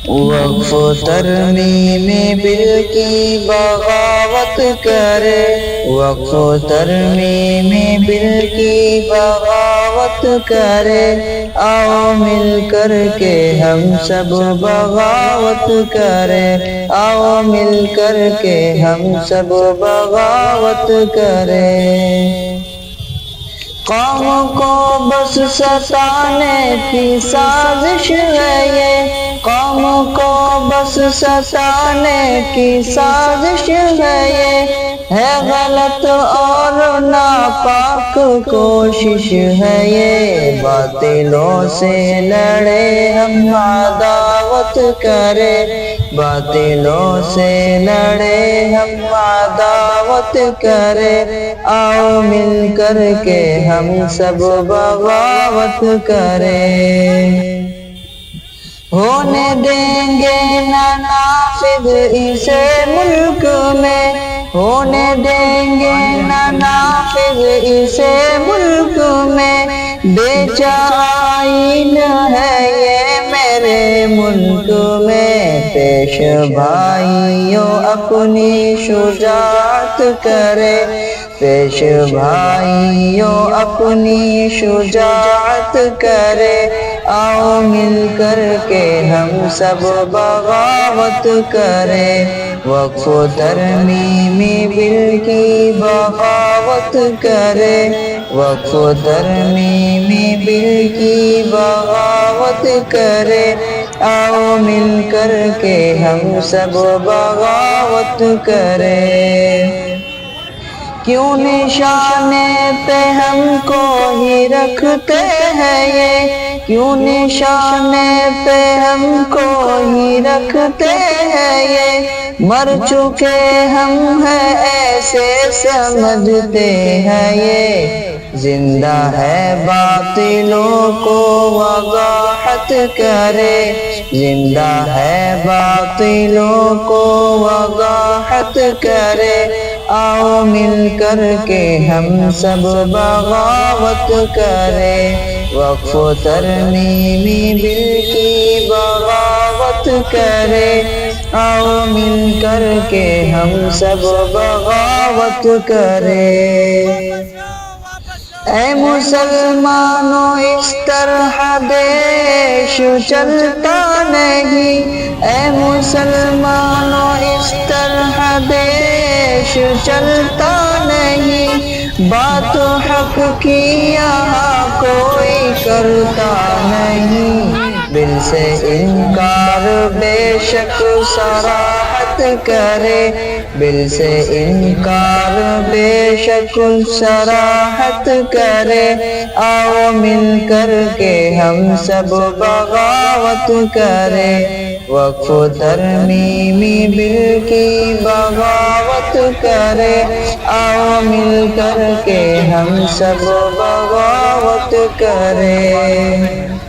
وقف و ترمیم بل کی بغاوت کرے، وقف و ترمیم بل کی بغاوت کرے، آؤ مل کر کے ہم سب بغاوت کرے، آؤ مل کر کے ہم سب بغاوت کرے۔ قوم کو بس ستانے کی سازش ہے یہ، قوم کو بس ستانے کی سازش ہے یہ، ہے غلط اور ناپاک کوشش ہے یہ، باطلوں سے لڑے ہم عداوت کرے، باطلوں سے لڑے ہم عداوت کرے، آؤ مل کر کے ہم سب بغاوت کریں۔ ہونے دیں گے نہ نافذ اسے ملک میں، ہونے دیں گے نہ نافذ اسے ملک میں، بیچا آئین ہے یہ میرے ملک میں، پیش بھائیوں اپنی شجاعت کرے، پیش بھائیوں اپنی شجاعت کرے، آؤ مل کر کے ہم سب بغاوت کریں، وقف و ترمیم بل کی بغاوت کرے، وقف و ترمیم بل کی بغاوت کرے، آؤ مل کر کے ہم سب بغاوت کریں۔ کیوں نشانے پہ ہم کو ہی رکھتے ہیں یہ، کیوں نشانے پہ ہم کو ہی رکھتے ہیں یہ، مر چکے ہم ہیں ایسے سمجھتے ہیں یہ، زندہ ہے باطلوں کو وضاحت کرے، زندہ ہے باطلوں کو وضاحت کرے، آؤ مل کر کے ہم سب بغاوت کریں، وقف و ترمیم بل کی بغاوت کرے، آؤ مل کر کے ہم سب بغاوت کریں۔ اے مسلمانوں اس طرح دیش چلتا نہیں، اے مسلمانوں اس طرح دیش چلتا نہیں، بات حق کی یہاں کوئی کرتا نہیں، بل سے انکار بے شک صراحت کرے، بل سے انکار بے شک صراحت کرے، آؤ مل کر کے ہم سب بغاوت کریں، وقف و ترمیم بل کی بغاوت کرے، آؤ مل کر کے ہم سب بغاوت کریں۔